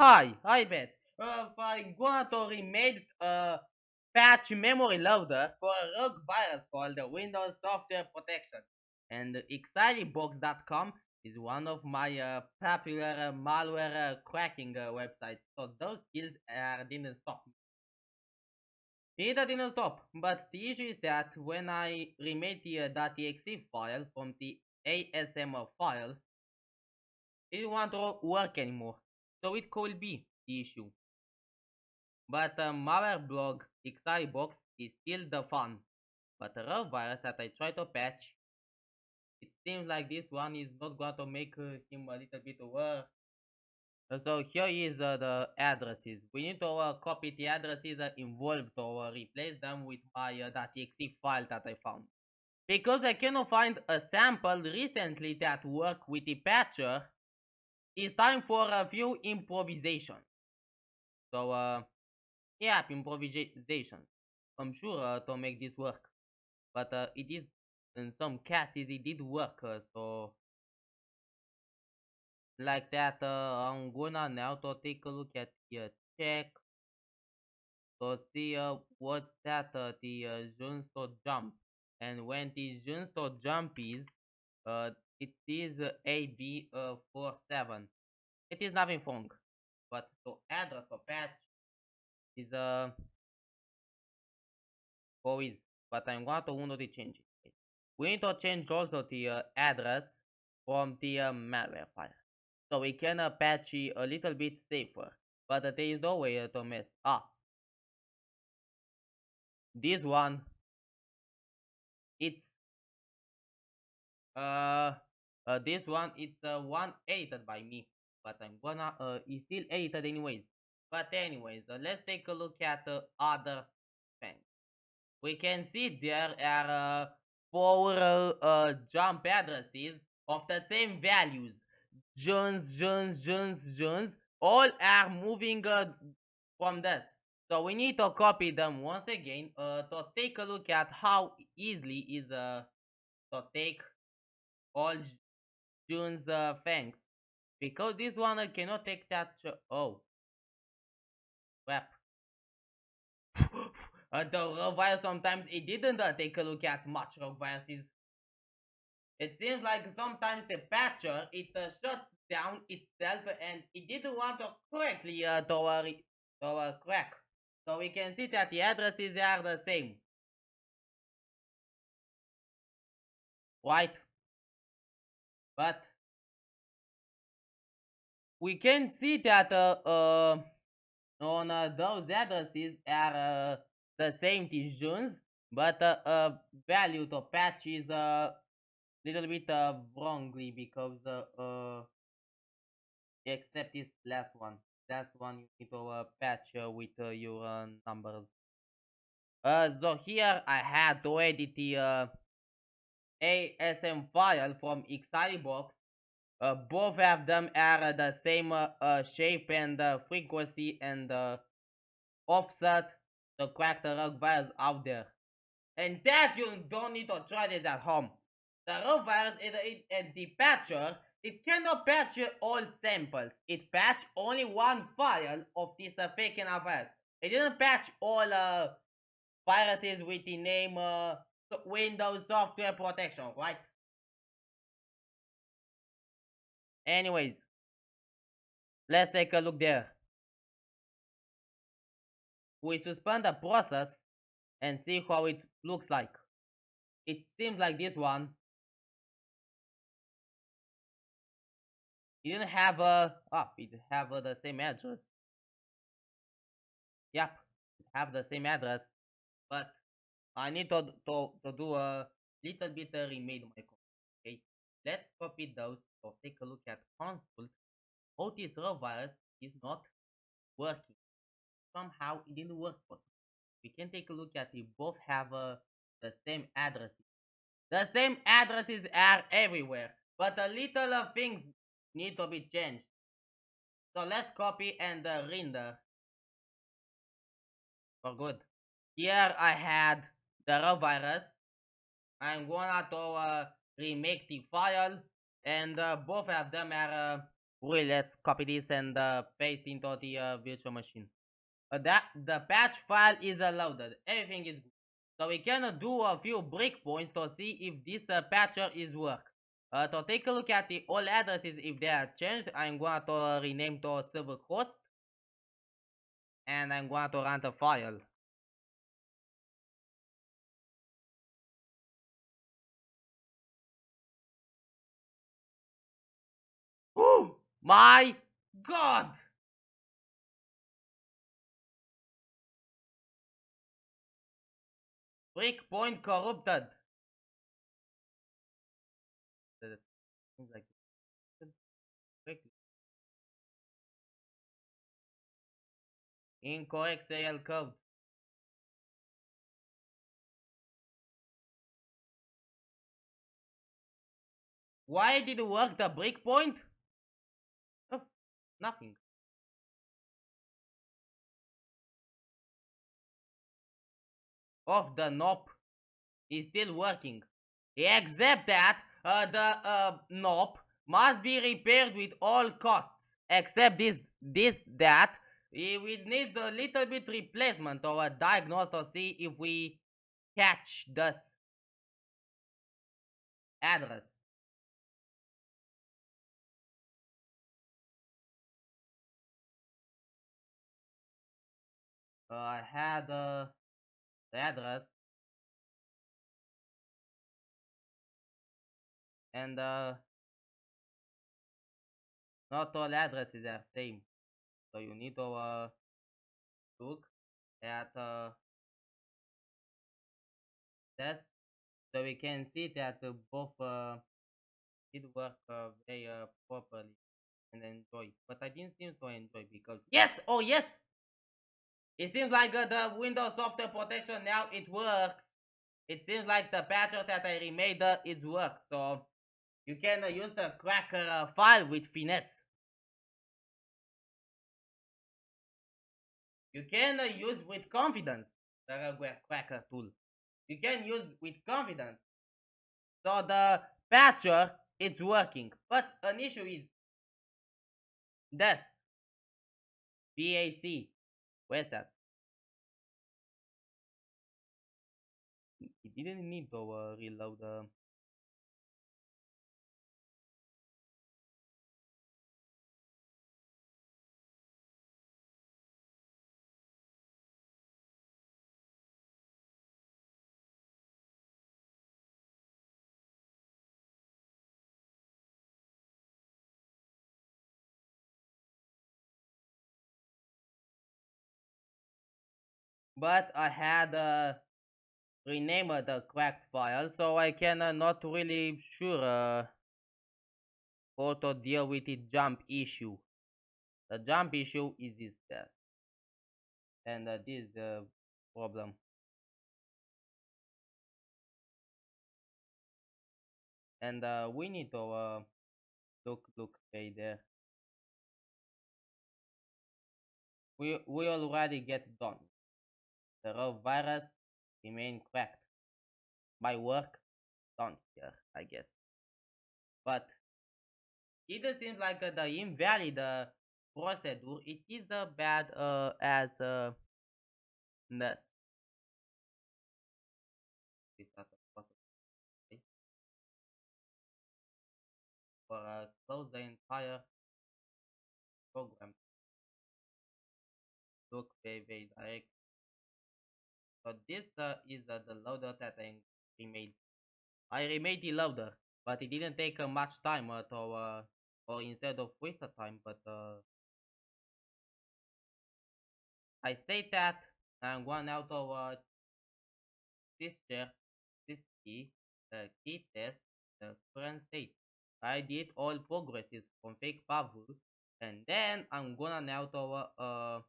Hi, Bet. I'm going to remake patch memory loader for a rogue virus called the Windows Software Protection. And Xylibox.com is one of my popular malware cracking websites. So those skills didn't stop. Neither didn't stop. But the issue is that when I remade the .exe file from the ASM file, it didn't want to work anymore. So it could be the issue. But malware blog Xylibox is still the fun. But the raw virus that I try to patch, it seems like this one is not going to make him a little bit worse. So here is the addresses. We need to copy the addresses involved to replace them with my .exe file that I found. Because I cannot find a sample recently that work with the patcher, it's time for a few improvisations. So yeah, improvisation. I'm sure to make this work. But it is in some cases it did work. So like that, I'm gonna now to take a look at the check to see what's that the Junsto jump, and when the Junsto jump is it is AB 47. It is nothing wrong, but to add a patch is always. But I'm going to want to change it. We need to change also the address from the malware file, so we can patch it a little bit safer. But there is no way to mess up. This one, it's uh, this one it's one edited by me, but I'm gonna it's still edited anyways. But anyways, let's take a look at the other things. We can see there are four jump addresses of the same values. Jones, all are moving from this. So we need to copy them once again to take a look at how easily is to take all June's things. Because this one cannot take that. Oh, crap. The rogue virus sometimes it didn't take a look at much rogue viruses. It seems like sometimes the patcher it shuts down itself and it didn't want to correctly crack. So we can see that the addresses are the same, right? But we can see that on those addresses are the same tissues, but value to patch is little bit wrongly because except this last one. Last one you need to patch with your numbers. So here I had to edit the ASM file from Xylibox. Both of them are the same shape and frequency and offset to crack the rogue virus out there. And that you don't need to try this at home. The rogue virus is the patcher. It cannot patch all samples. It patch only one file of this fake virus. It didn't patch all viruses with the name Windows Software Protection, right? Anyways, let's take a look there. We suspend the process and see how it looks like. It seems like this one. It didn't have it have the same address. Yep, it have the same address, but I need to do a little bit remade my code. Okay, let's copy those. So take a look at console. Otis raw virus is not working. Somehow it didn't work for me. We can take a look at it. Both have the same addresses. The same addresses are everywhere, but the little things need to be changed. So let's copy and render for good. Here I had the raw virus. I'm gonna to remake the file, and both of them are Really, let's copy this and paste into the virtual machine. That the patch file is loaded. Everything is good. So we can do a few breakpoints to see if this patcher is work. To take a look at the all addresses if they are changed, I'm going to rename to server host and I'm going to run the file. Oh my god! Breakpoint corrupted. Seems like incorrect serial code. Why did it work the breakpoint? Oh, nothing. Of the NOP is still working. Except that the NOP must be repaired with all costs. Except that we need a little bit replacement or a diagnose to see if we catch this address. I had the address and not all addresses are same. So you need to look at this so we can see that both did work very properly and enjoy. But I didn't seem to enjoy because yes, oh yes, it seems like the Windows Software Protection now it works. It seems like the patcher that I remade it works. So you can use the cracker file with finesse. You can use with confidence the cracker tool. You can use with confidence. So the patcher it's working, but an issue is this BAC. Where's that? It didn't need to reload. But I had renamed the cracked file, so I can not really sure how to deal with the jump issue. The jump issue is this there, and this is the problem. And we need to look right there. We already get done. The raw virus remain cracked. My work done here, I guess. But it seems like the invalid procedure. It is bad as nest. It's not a possibility for close the entire program. Look very direct. So this is the loader that I remade. I remade the loader, but it didn't take much time to or instead of waste of time, but I say that I'm going out of this chair, this key test, the current state. I did all progresses from fake Pavul, and then I'm gonna now to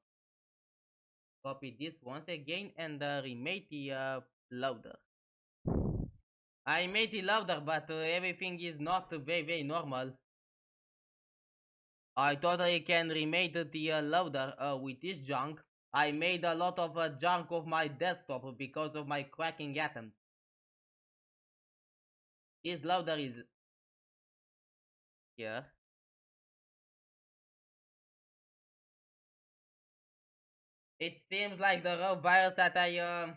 copy this once again and remake the loader. I made it louder, but everything is not very normal. I totally can remake the loader with this junk. I made a lot of junk of my desktop because of my cracking attempt. This loader is here. It seems like the raw virus that I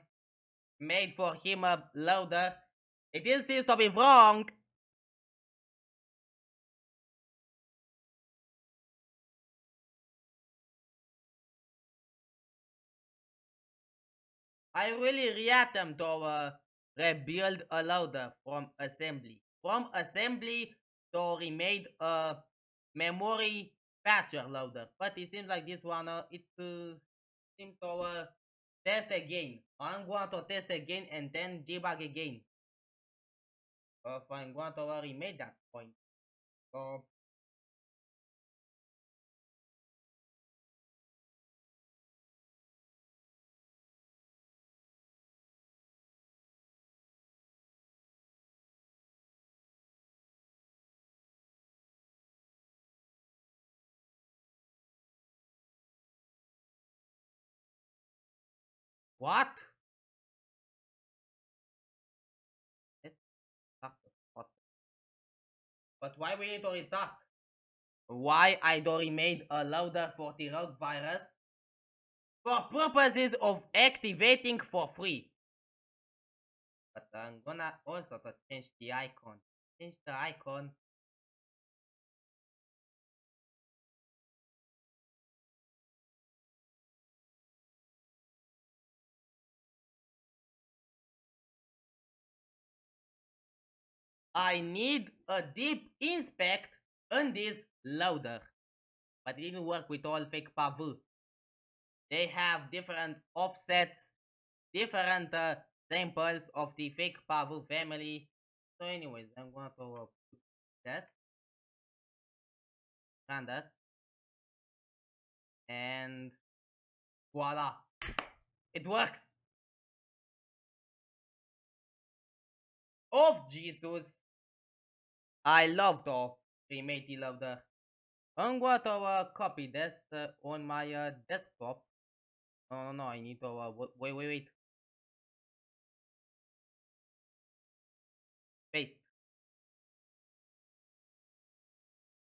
made for him a loader. It is seems to be wrong. I really reattempt to rebuild a loader from assembly. From assembly to remade a memory patcher loader. But it seems like this one, it seems to test again. I'm going to test again and then debug again. If I'm going to remake that point. So, what? Let's start the process. But why we need to restart? Why I don't remade a loader for the rogue virus? For purposes of activating for free. But I'm gonna also to change the icon. Change the icon. I need a deep inspect on this loader. But it didn't work with all fake pavu. They have different offsets, different samples of the fake pavu family. So anyways, I'm going to put this, run this, and voila. It works. Oh Jesus. I love the remake of the. I'm going to copy this on my desktop. No, no, no, I need to wait. Paste.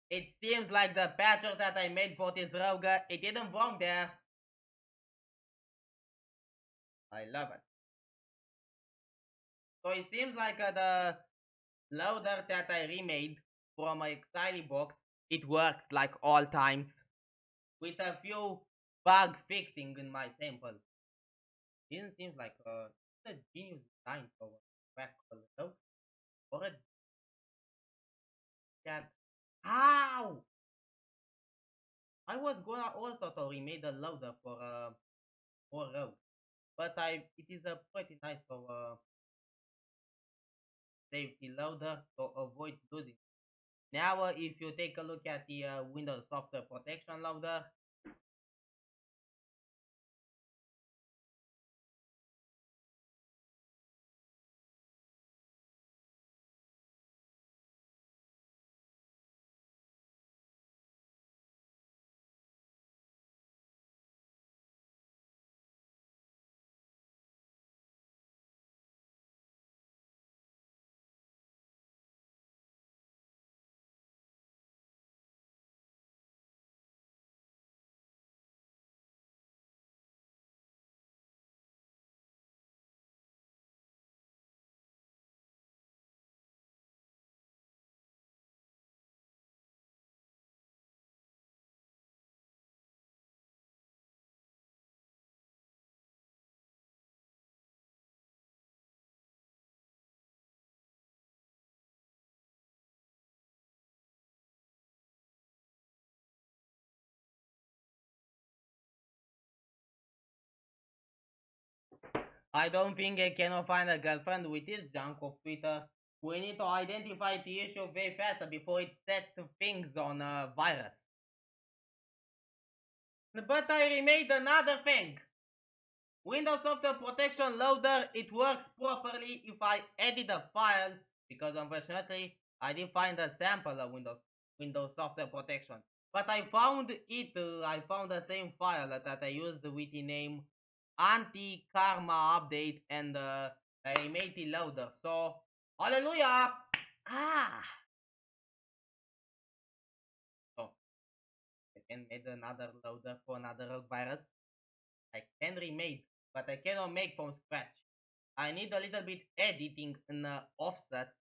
It seems like the patcher that I made for this rogue, it didn't wrong there. I love it. So it seems like the loader that I remade from my Xylibox, it works like all times with a few bug fixing in my sample. Didn't seem like a genius design for a crack load or a cat. How? I was gonna also to remade a loader for rogue, but it is a pretty nice for safety loader to avoid losing. Now, if you take a look at the Windows Software Protection loader, I don't think I cannot find a girlfriend with this junk of Twitter. We need to identify the issue very fast before it sets things on a virus. But I remade another thing. Windows Software Protection Loader, it works properly if I edit a file, because unfortunately I didn't find a sample of Windows Software Protection. But I found it, I found the same file that I used with the name anti-karma update and I made the loader. So, hallelujah! Ah! So, I can make another loader for another virus. I can remake, but I cannot make from scratch. I need a little bit editing in offset,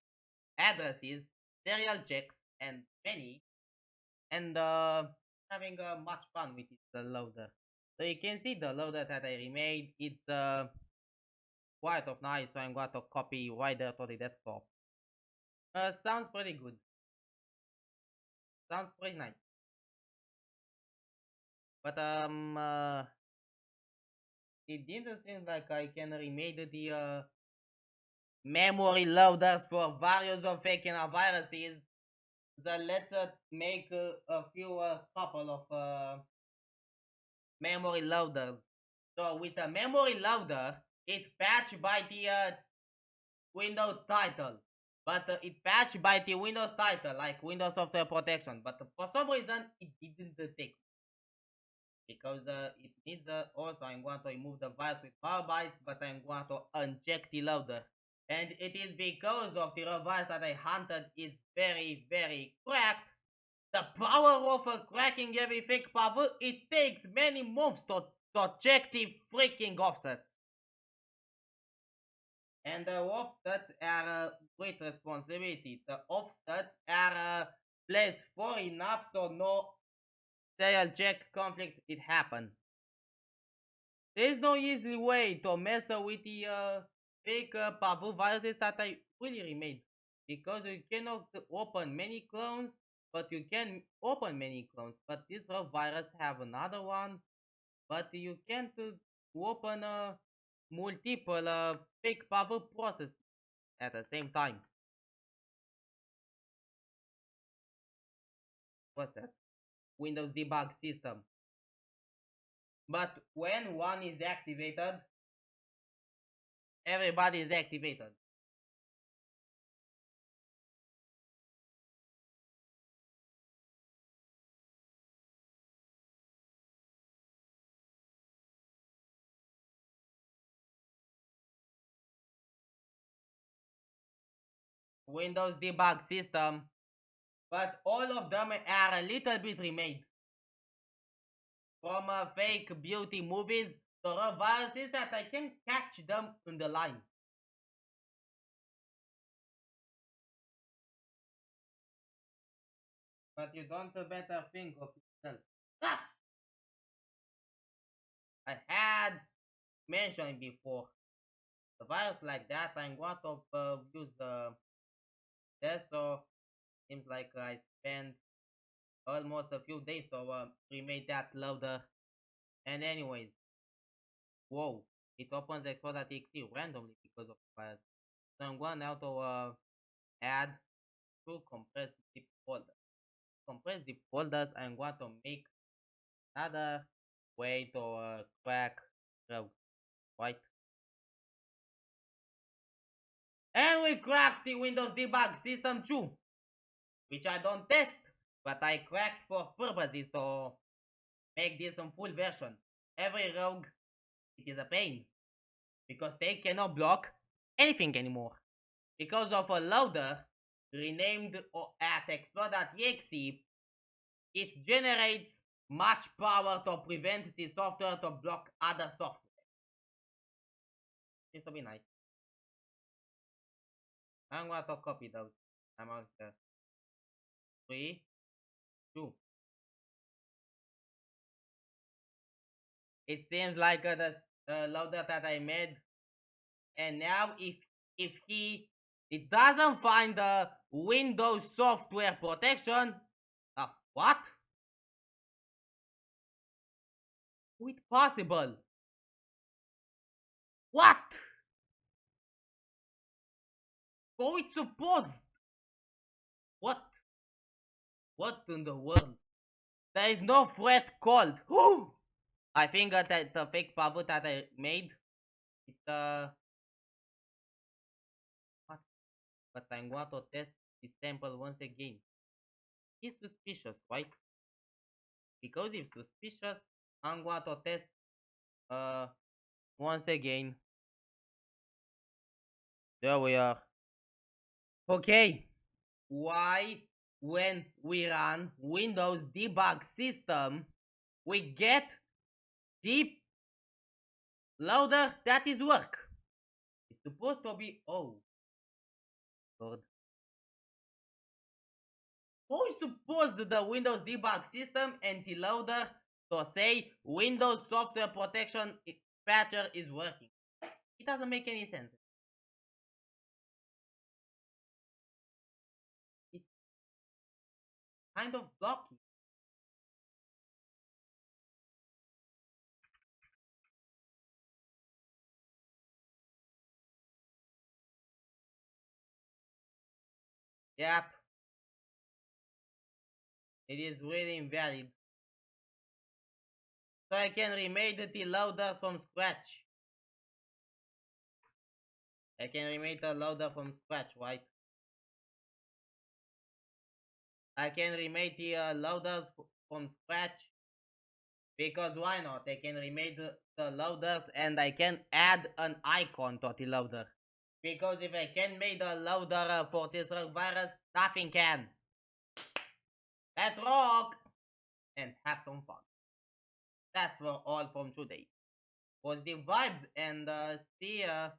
addresses, serial checks, and many, and having much fun with the loader. So you can see the loader that I remade. It's quite of nice, so I'm going to copy right there to the desktop. Sounds pretty good. Sounds pretty nice. But it didn't seem like I can remake the memory loaders for various of fake viruses. So let's make a few couple of memory loaders. So with a memory loader, it's patched by the Windows title. But it patched by the Windows title, like Windows Software Protection. But for some reason, it didn't take. Because it needs also, I'm going to remove the virus with malware, but I'm going to uncheck the loader. And it is because of the virus that I hunted is very, very cracked. The power of cracking everything power, it takes many months to check the freaking offsets. And the offsets are great responsibility. The offsets are placed for enough so no serial check conflict it happen. There is no easy way to mess with the fake Pavu viruses that I really remade. Because you cannot open many clones, but you can open many clones. But this virus have another one, but you can't open multiple fake Pavu processes at the same time. What's that? Windows debug system. But when one is activated, everybody is activated. Windows debug system, but all of them are a little bit remade. From fake beauty movies to viruses that I can catch them in the line. But you don't better think of yourself. Ah! I had mentioned before, a virus like that I'm going to use this, so seems like I spent almost a few days to remake that loader. And anyways, whoa, it opens export.exe randomly because of the virus. So I'm going now to add two compressed zip folders. Compressed zip folders, I'm going to make another way to crack the right. And we cracked the Windows debug system too, which I don't test, but I cracked for purposes to make this a full version. Every rogue, it is a pain, because they cannot block anything anymore. Because of a loader renamed at explode.exe, it generates much power to prevent the software to block other software. This will be nice. I'm going to copy those among the 3, 2. It seems like the loader that I made, and now if it doesn't find the Windows Software Protection, what? How it possible? What? How it supposed? What? What in the world? There is no threat called. Who? I think that the fake pavut that I made, it's what? But I'm going to test this sample once again. It's suspicious, right? Because it's suspicious, I'm going to test once again. There we are. Okay. Why when we run Windows debug system, we get deep loader, that is work. It's supposed to be, oh, Lord. Who is supposed the Windows debug system anti-loader to say Windows software protection patcher is working? It doesn't make any sense. It's kind of blocking. Yep, it is really invalid. So I can remake the loader from scratch. I can remake the loader from scratch, right? I can remake the loaders from scratch because why not? I can remake the loaders and I can add an icon to the loader. Because if I can make the loader for this virus, nothing can. Let's rock and have some fun. That's for all from today. Positive vibes and see ya.